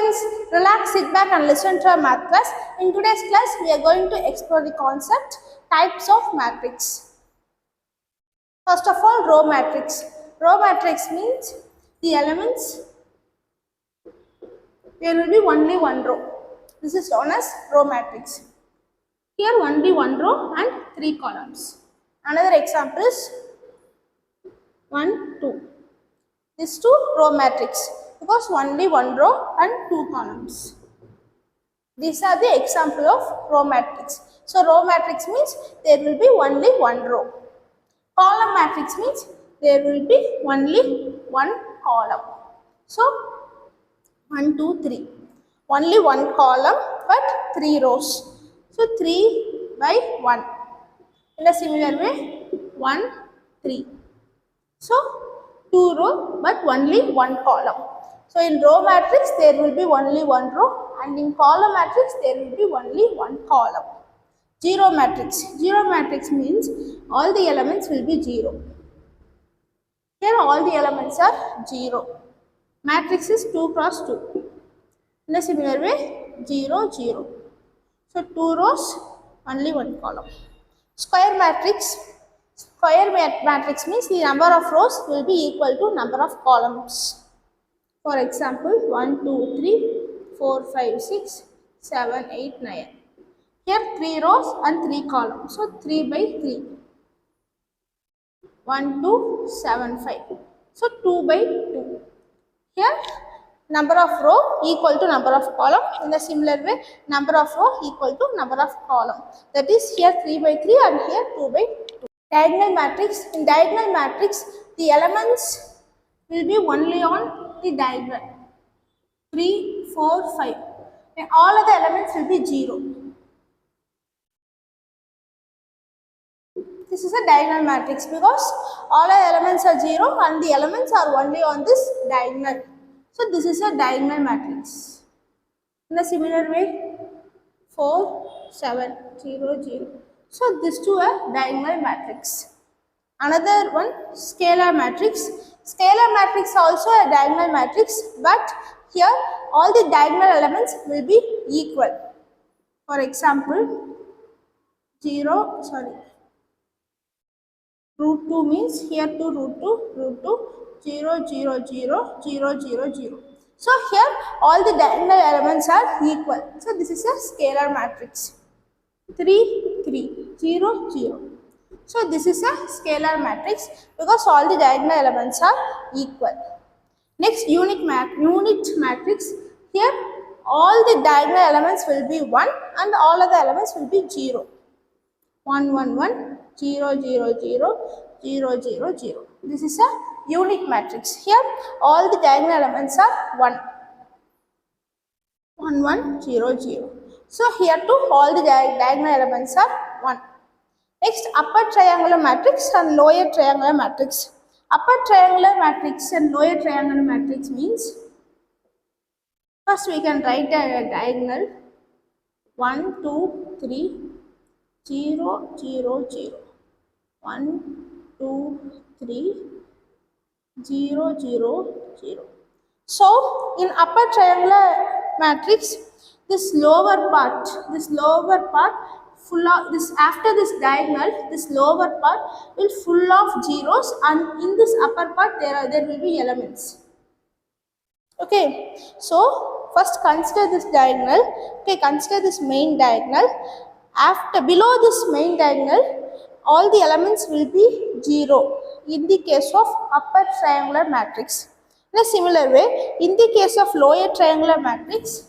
students, relax, sit back and listen to our math class. In today's class, we are going to explore the concept types of matrix. First of all, row matrix. Row matrix means the elements, there will be only one row. This is known as row matrix. Here only one row and 3 columns. Another example is 1, 2. This 2 row matrix because only one row and 2 columns. These are the example of row matrix. So row matrix means there will be only one row. Column matrix means there will be only one column. So 1, 2, 3. Only one column but 3 rows. So 3 by 1. In a similar way, 1, 3. So 2 row but only one column. So in row matrix there will be only one row and in column matrix there will be only one column. Zero matrix. Zero matrix means all the elements will be 0. Here all the elements are 0. Matrix is 2 cross 2. In a similar way, 0, 0. So 2 rows, only one column. Square matrix. Square matrix means the number of rows will be equal to number of columns. For example, 1, 2, 3, 4, 5, 6, 7, 8, 9. Here 3 rows and 3 columns. So 3 by 3. 1, 2, 7, 5. So 2 by 2. Here number of row equal to number of column. In a similar way, number of row equal to number of column. That is here 3 by 3 and here 2 by 2. Diagonal matrix. In diagonal matrix, the elements will be only on the diagonal. 3, 4, 5. And all other elements will be 0. This is a diagonal matrix because all our elements are 0 and the elements are only on this diagonal. So this is a diagonal matrix. In a similar way, 4, 7, 0, 0. So these two are diagonal matrix. Another one, scalar matrix. Scalar matrix also a diagonal matrix, but here all the diagonal elements will be equal. For example, root 2 means here 2 root 2, 0, 0, 0, 0, 0, 0. So here all the diagonal elements are equal. So this is a scalar matrix. 3, 3, 0, 0. So this is a scalar matrix because all the diagonal elements are equal. Next, unit matrix. Here all the diagonal elements will be 1 and all other elements will be 0. 1, 1, 1, 0, 0, 0, 0, 0, 0. This is a unit matrix. Here all the diagonal elements are 1. 1, 1, 0, 0. So here too all the diagonal elements are 1. Next, upper triangular matrix and lower triangular matrix. Upper triangular matrix and lower triangular matrix means, first we can write a diagonal 1, 2, 3, 0, 0, 0. 1, 2, 3, 0, 0, 0. So in upper triangular matrix, this lower part full of this, after this diagonal, this lower part will full of zeros and in this upper part there will be elements. Okay, so first consider this diagonal. Okay, consider this main diagonal. After below this main diagonal, all the elements will be 0 in the case of upper triangular matrix. In a similar way, in the case of lower triangular matrix,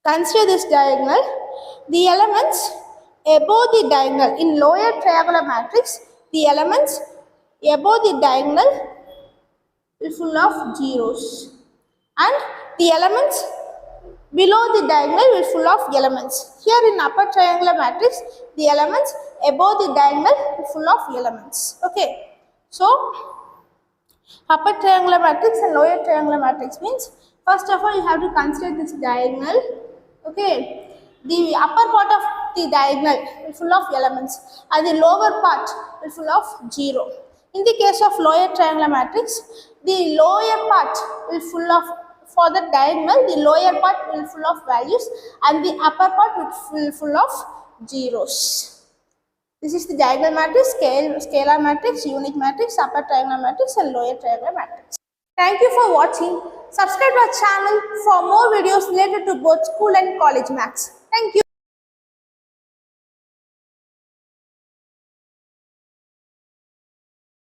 consider this diagonal. The elements above the diagonal in lower triangular matrix, the elements above the diagonal will full of zeros and the elements below the diagonal will full of elements. Here in upper triangular matrix, the elements above the diagonal will full of elements. Okay, so upper triangular matrix and lower triangular matrix means, first of all you have to consider this diagonal. Okay, the upper part of the diagonal will full of elements and the lower part will full of 0. In the case of lower triangular matrix, the lower part will For the diagonal, the lower part will full of values and the upper part will full of zeros. This is the diagonal matrix, scalar matrix, unit matrix, upper triangular matrix and lower triangular matrix. Thank you for watching. Subscribe to our channel for more videos related to both school and college maths. Thank you.